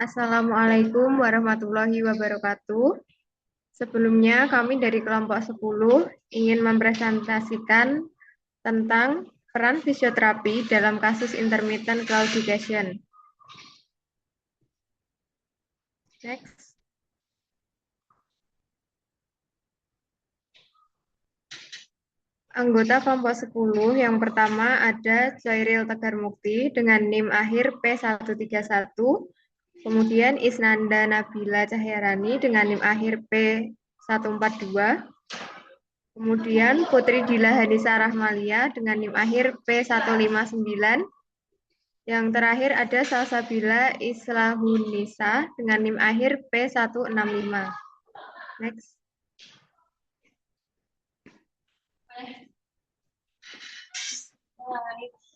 Assalamualaikum warahmatullahi wabarakatuh. Sebelumnya kami dari kelompok 10 ingin mempresentasikan tentang peran fisioterapi dalam kasus intermittent claudication. Next. Anggota kelompok 10 yang pertama ada Coiril Tegar Mukti dengan NIM akhir P131, kemudian Isnanda Nabila Cahyarani dengan NIM akhir P142, kemudian Putri Dila Hanisa Rahmalia dengan NIM akhir P159. Yang terakhir ada Salsabila Islahunisa dengan NIM akhir P165. Next.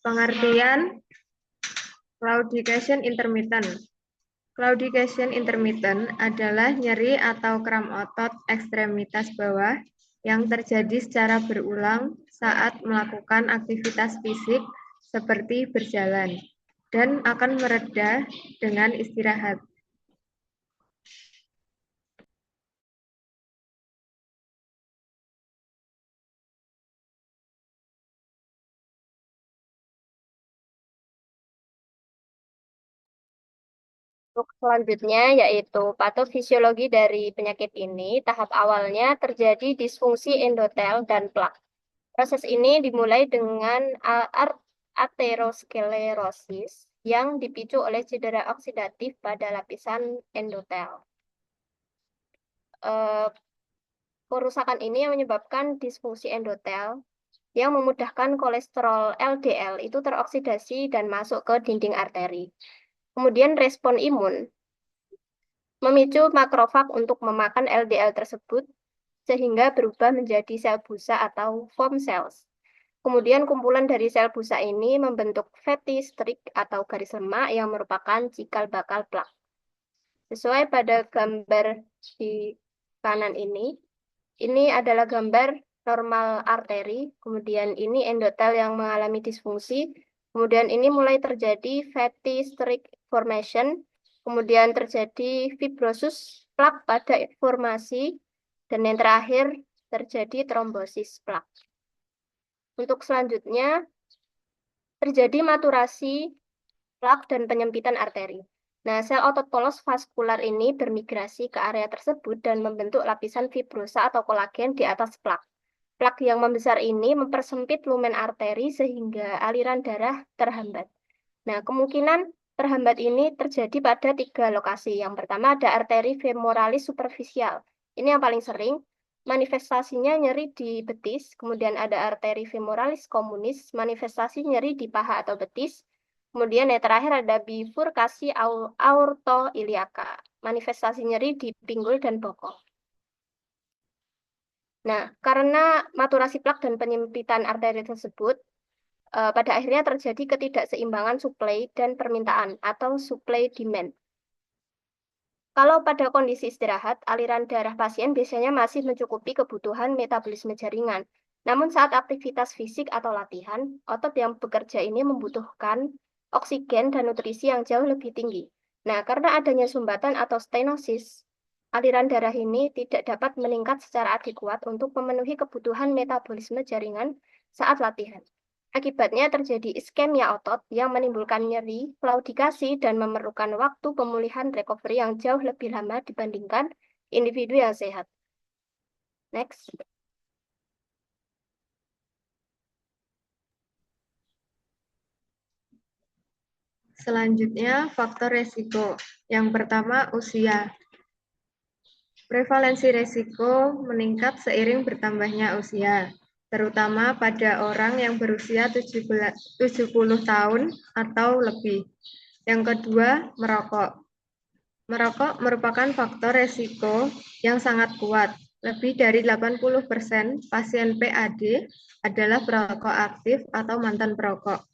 Pengertian claudication intermittent. Claudication intermittent adalah nyeri atau kram otot ekstremitas bawah yang terjadi secara berulang saat melakukan aktivitas fisik seperti berjalan dan akan mereda dengan istirahat. Untuk selanjutnya yaitu patofisiologi dari penyakit ini. Tahap awalnya terjadi disfungsi endotel dan plak. Proses ini dimulai dengan aterosklerosis yang dipicu oleh cedera oksidatif pada lapisan endotel. Eh, Kerusakan ini yang menyebabkan disfungsi endotel yang memudahkan kolesterol LDL itu teroksidasi dan masuk ke dinding arteri. Kemudian respon imun memicu makrofag untuk memakan LDL tersebut sehingga berubah menjadi sel busa atau foam cells. Kemudian kumpulan dari sel busa ini membentuk fatty streak atau garis lemak yang merupakan cikal bakal plak. Sesuai pada gambar di kanan ini adalah gambar normal arteri, kemudian ini endotel yang mengalami disfungsi, kemudian ini mulai terjadi fatty streak formation, kemudian terjadi fibrosus plak pada formasi, dan yang terakhir terjadi trombosis plak. Untuk selanjutnya, terjadi maturasi plak dan penyempitan arteri. Nah, sel otot polos vaskular ini bermigrasi ke area tersebut dan membentuk lapisan fibrosa atau kolagen di atas plak. Plak yang membesar ini mempersempit lumen arteri sehingga aliran darah terhambat. Nah, kemungkinan terhambat ini terjadi pada 3 lokasi. Yang pertama ada arteri femoralis superficial. Ini yang paling sering. Manifestasinya nyeri di betis. Kemudian ada arteri femoralis communis. Manifestasi nyeri di paha atau betis. Kemudian yang terakhir ada bifurkasi aortoiliaka. Manifestasi nyeri di pinggul dan bokong. Nah, karena maturasi plak dan penyempitan arteri tersebut, pada akhirnya terjadi ketidakseimbangan suplai dan permintaan atau supply demand. Kalau pada kondisi istirahat, aliran darah pasien biasanya masih mencukupi kebutuhan metabolisme jaringan. Namun saat aktivitas fisik atau latihan, otot yang bekerja ini membutuhkan oksigen dan nutrisi yang jauh lebih tinggi. Nah, karena adanya sumbatan atau stenosis, aliran darah ini tidak dapat meningkat secara adekuat untuk memenuhi kebutuhan metabolisme jaringan saat latihan. Akibatnya terjadi iskemia otot yang menimbulkan nyeri, claudikasi, dan memerlukan waktu pemulihan recovery yang jauh lebih lama dibandingkan individu yang sehat. Next. Selanjutnya, faktor resiko. Yang pertama, usia. Prevalensi resiko meningkat seiring bertambahnya usia, terutama pada orang yang berusia 70 tahun atau lebih. Yang kedua, merokok. Merokok merupakan faktor resiko yang sangat kuat. Lebih dari 80% pasien PAD adalah perokok aktif atau mantan perokok.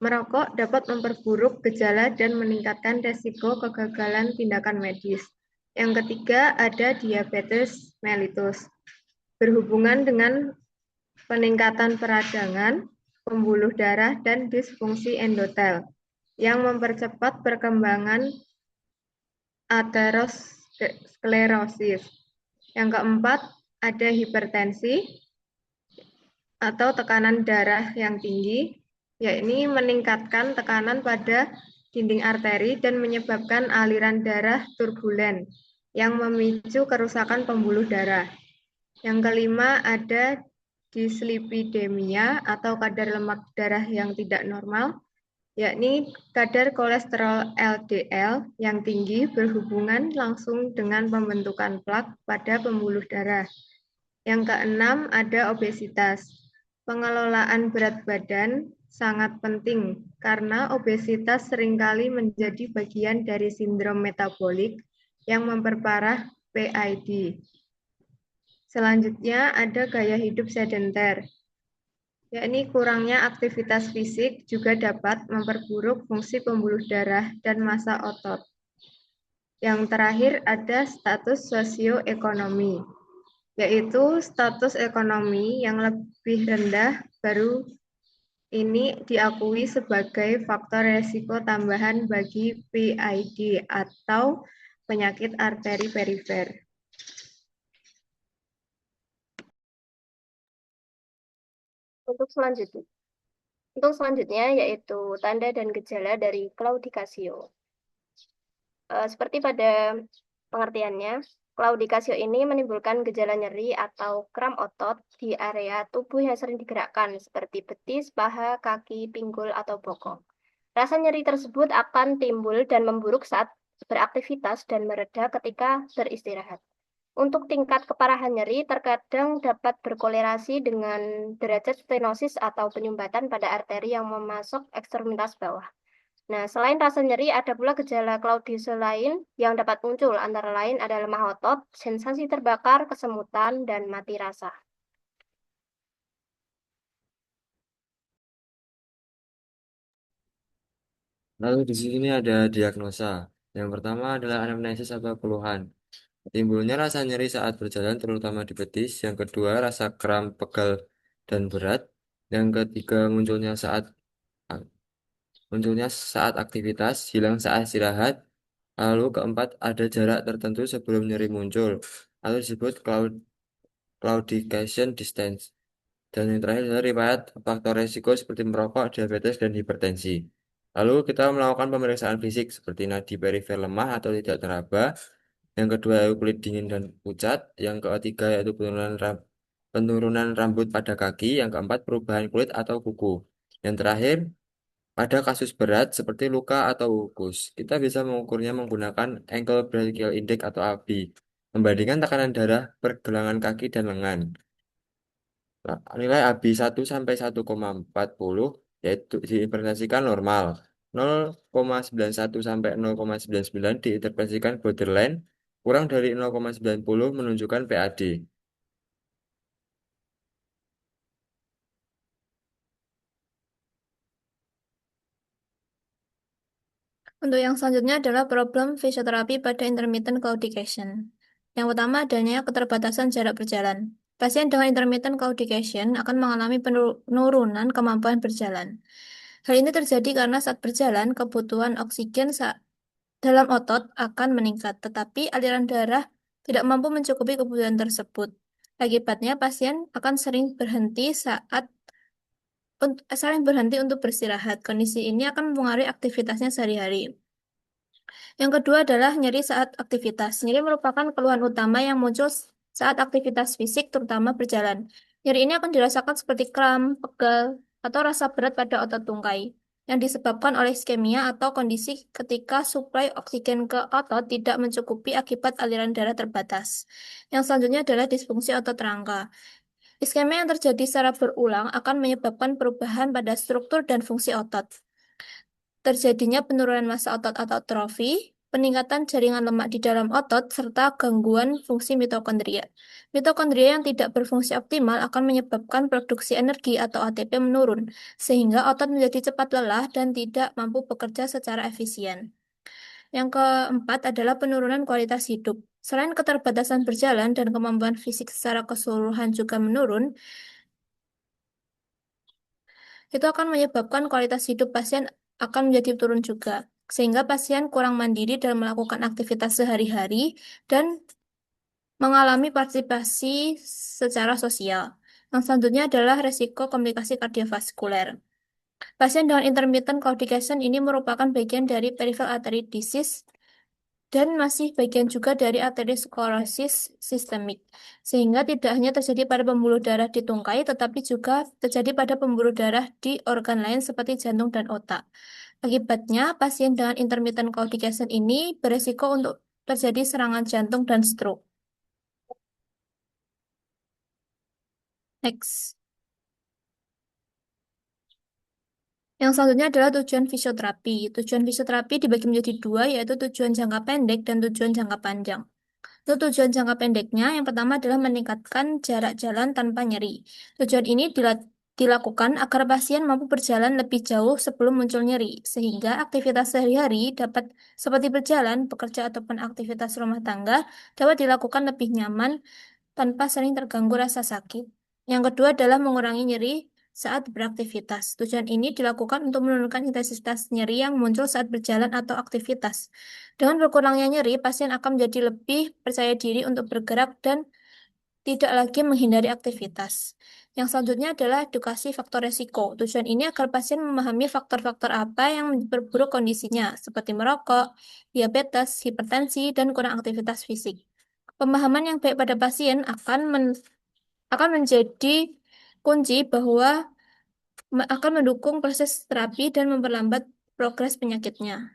Merokok dapat memperburuk gejala dan meningkatkan resiko kegagalan tindakan medis. Yang ketiga ada diabetes mellitus. Berhubungan dengan peningkatan peradangan, pembuluh darah, dan disfungsi endotel yang mempercepat perkembangan aterosklerosis. Yang keempat, ada hipertensi atau tekanan darah yang tinggi, yakni meningkatkan tekanan pada dinding arteri dan menyebabkan aliran darah turbulen yang memicu kerusakan pembuluh darah. Yang kelima, ada dislipidemia atau kadar lemak darah yang tidak normal, yakni kadar kolesterol LDL yang tinggi berhubungan langsung dengan pembentukan plak pada pembuluh darah. Yang keenam, ada obesitas. Pengelolaan berat badan sangat penting karena obesitas seringkali menjadi bagian dari sindrom metabolik yang memperparah PID. Selanjutnya ada gaya hidup sedenter, yakni kurangnya aktivitas fisik juga dapat memperburuk fungsi pembuluh darah dan massa otot. Yang terakhir ada status sosioekonomi, yaitu status ekonomi yang lebih rendah baru ini diakui sebagai faktor resiko tambahan bagi PID atau penyakit arteri perifer. Untuk selanjutnya, yaitu tanda dan gejala dari claudicatio. Seperti pada pengertiannya, claudicatio ini menimbulkan gejala nyeri atau kram otot di area tubuh yang sering digerakkan seperti betis, paha, kaki, pinggul, atau bokong. Rasa nyeri tersebut akan timbul dan memburuk saat beraktivitas dan mereda ketika beristirahat. Untuk tingkat keparahan nyeri terkadang dapat berkolerasi dengan derajat stenosis atau penyumbatan pada arteri yang memasuk ekstremitas bawah. Nah, selain rasa nyeri, ada pula gejala claudice lain yang dapat muncul, antara lain ada lemah otot, sensasi terbakar, kesemutan, dan mati rasa. Lalu di sini ada diagnosa. Yang pertama adalah anamnesis atau keluhan. Timbulnya rasa nyeri saat berjalan terutama di betis. Yang kedua rasa kram, pegal, dan berat. Yang ketiga munculnya saat aktivitas, hilang saat istirahat. Lalu keempat ada jarak tertentu sebelum nyeri muncul atau disebut claudication distance. Dan yang terakhir adalah riwayat faktor resiko seperti merokok, diabetes, dan hipertensi. Lalu kita melakukan pemeriksaan fisik seperti nadi perifer lemah atau tidak teraba. Yang kedua yaitu kulit dingin dan pucat. Yang ketiga yaitu penurunan rambut pada kaki. Yang keempat perubahan kulit atau kuku. Yang terakhir pada kasus berat seperti luka atau ukus. Kita bisa mengukurnya menggunakan ankle brachial index atau ABI. Membandingkan tekanan darah pergelangan kaki dan lengan. Nah, nilai ABI 1 sampai 1,40 yaitu diinterpretasikan normal. 0,91 sampai 0,99 diinterpretasikan borderline. Kurang dari 0,90 menunjukkan PAD. Untuk yang selanjutnya adalah problem fisioterapi pada intermittent claudication. Yang pertama adanya keterbatasan jarak berjalan. Pasien dengan intermittent claudication akan mengalami penurunan kemampuan berjalan. Hal ini terjadi karena saat berjalan, kebutuhan oksigen dalam otot akan meningkat, tetapi aliran darah tidak mampu mencukupi kebutuhan tersebut. Akibatnya, pasien akan sering berhenti untuk beristirahat. Kondisi ini akan mempengaruhi aktivitasnya sehari-hari. Yang kedua adalah nyeri saat aktivitas. Nyeri merupakan keluhan utama yang muncul saat aktivitas fisik, terutama berjalan. Nyeri ini akan dirasakan seperti kram, pegal, atau rasa berat pada otot tungkai, yang disebabkan oleh iskemia atau kondisi ketika suplai oksigen ke otot tidak mencukupi akibat aliran darah terbatas. Yang selanjutnya adalah disfungsi otot rangka. Iskemia yang terjadi secara berulang akan menyebabkan perubahan pada struktur dan fungsi otot. Terjadinya penurunan massa otot atau atrofi, peningkatan jaringan lemak di dalam otot, serta gangguan fungsi mitokondria. Mitokondria yang tidak berfungsi optimal akan menyebabkan produksi energi atau ATP menurun, sehingga otot menjadi cepat lelah dan tidak mampu bekerja secara efisien. Yang keempat adalah penurunan kualitas hidup. Selain keterbatasan berjalan dan kemampuan fisik secara keseluruhan juga menurun, itu akan menyebabkan kualitas hidup pasien akan menjadi turun juga. sehingga pasien kurang mandiri dalam melakukan aktivitas sehari-hari dan mengalami partisipasi secara sosial. Yang selanjutnya adalah resiko komplikasi kardiovaskuler. Pasien dengan intermittent claudication ini merupakan bagian dari peripheral artery disease dan masih bagian juga dari arteriosklerosis sistemik, sehingga tidak hanya terjadi pada pembuluh darah di tungkai, tetapi juga terjadi pada pembuluh darah di organ lain seperti jantung dan otak. Akibatnya, pasien dengan intermittent claudication ini beresiko untuk terjadi serangan jantung dan stroke. Next. Yang selanjutnya adalah tujuan fisioterapi. Tujuan fisioterapi dibagi menjadi dua, yaitu tujuan jangka pendek dan tujuan jangka panjang. Untuk tujuan jangka pendeknya, yang pertama adalah meningkatkan jarak jalan tanpa nyeri. Tujuan ini dilakukan agar pasien mampu berjalan lebih jauh sebelum muncul nyeri, sehingga aktivitas sehari-hari dapat seperti berjalan, bekerja, ataupun aktivitas rumah tangga dapat dilakukan lebih nyaman tanpa sering terganggu rasa sakit. Yang kedua adalah mengurangi nyeri saat beraktivitas. Tujuan ini dilakukan untuk menurunkan intensitas nyeri yang muncul saat berjalan atau aktivitas. Dengan berkurangnya nyeri, pasien akan menjadi lebih percaya diri untuk bergerak dan tidak lagi menghindari aktivitas. Yang selanjutnya adalah edukasi faktor resiko. Tujuan ini agar pasien memahami faktor-faktor apa yang memperburuk kondisinya, seperti merokok, diabetes, hipertensi, dan kurang aktivitas fisik. Pemahaman yang baik pada pasien akan menjadi kunci bahwa akan mendukung proses terapi dan memperlambat progres penyakitnya.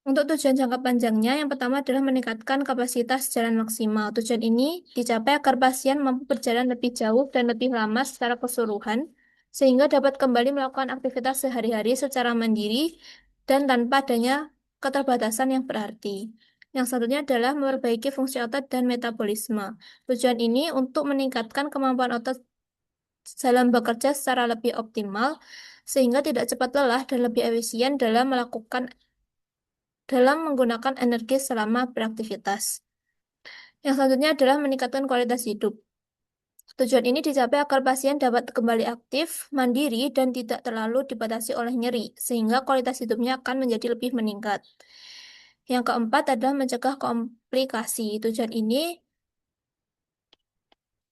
Untuk tujuan jangka panjangnya, yang pertama adalah meningkatkan kapasitas jalan maksimal. Tujuan ini dicapai agar pasien mampu berjalan lebih jauh dan lebih lama secara keseluruhan, sehingga dapat kembali melakukan aktivitas sehari-hari secara mandiri dan tanpa adanya keterbatasan yang berarti. Yang satunya adalah memperbaiki fungsi otot dan metabolisme. Tujuan ini untuk meningkatkan kemampuan otot dalam bekerja secara lebih optimal, sehingga tidak cepat lelah dan lebih efisien dalam menggunakan energi selama beraktivitas. Yang selanjutnya adalah meningkatkan kualitas hidup. Tujuan ini dicapai agar pasien dapat kembali aktif, mandiri, dan tidak terlalu dibatasi oleh nyeri, sehingga kualitas hidupnya akan menjadi lebih meningkat. Yang keempat adalah mencegah komplikasi. Tujuan ini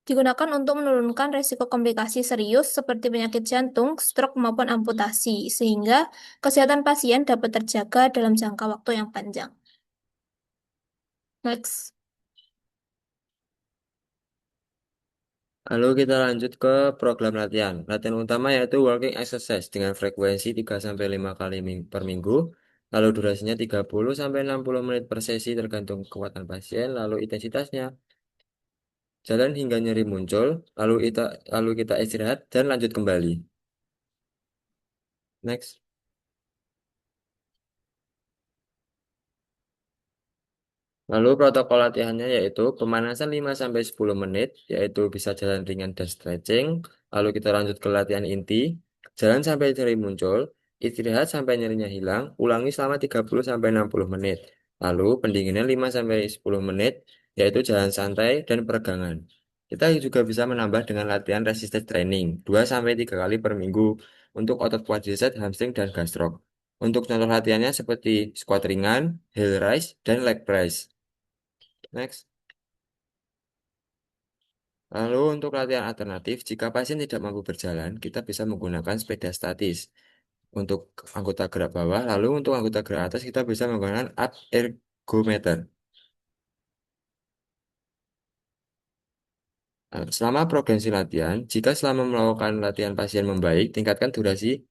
digunakan untuk menurunkan risiko komplikasi serius seperti penyakit jantung, stroke, maupun amputasi, sehingga kesehatan pasien dapat terjaga dalam jangka waktu yang panjang. Next. Lalu kita lanjut ke program latihan. Latihan utama yaitu walking exercise dengan frekuensi 3-5 kali per minggu. Lalu durasinya 30-60 menit per sesi tergantung kekuatan pasien. Lalu intensitasnya jalan hingga nyeri muncul. Lalu kita istirahat dan lanjut kembali. Next. Lalu protokol latihannya yaitu pemanasan 5-10 menit, yaitu bisa jalan ringan dan stretching. Lalu kita lanjut ke latihan inti, jalan sampai nyeri muncul, istirahat sampai nyerinya hilang, ulangi selama 30-60 menit. Lalu pendinginan 5-10 menit, yaitu jalan santai dan peregangan. Kita juga bisa menambah dengan latihan resistance training 2-3 kali per minggu untuk otot quadriceps, hamstring, dan gastroc. Untuk contoh latihannya seperti squat ringan, heel raise, dan leg press. Next. Lalu untuk latihan alternatif, jika pasien tidak mampu berjalan, kita bisa menggunakan sepeda statis untuk anggota gerak bawah. Lalu untuk anggota gerak atas, kita bisa menggunakan up ergometer. Nah, selama progresi latihan, jika selama melakukan latihan pasien membaik, tingkatkan durasi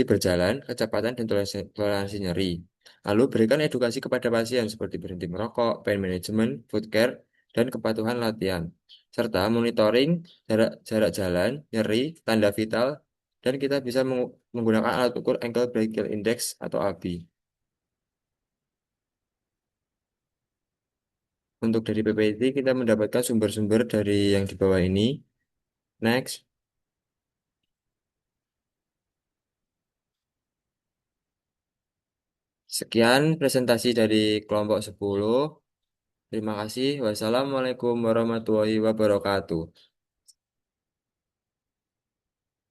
berjalan, kecepatan, dan toleransi nyeri. Lalu berikan edukasi kepada pasien seperti berhenti merokok, pain management, food care, dan kepatuhan latihan. Serta monitoring jarak jalan, nyeri, tanda vital, dan kita bisa menggunakan alat ukur ankle brachial index atau ABI. Untuk dari PPT kita mendapatkan sumber-sumber dari yang di bawah ini. Next. Sekian presentasi dari kelompok 10. Terima kasih. Wassalamualaikum warahmatullahi wabarakatuh.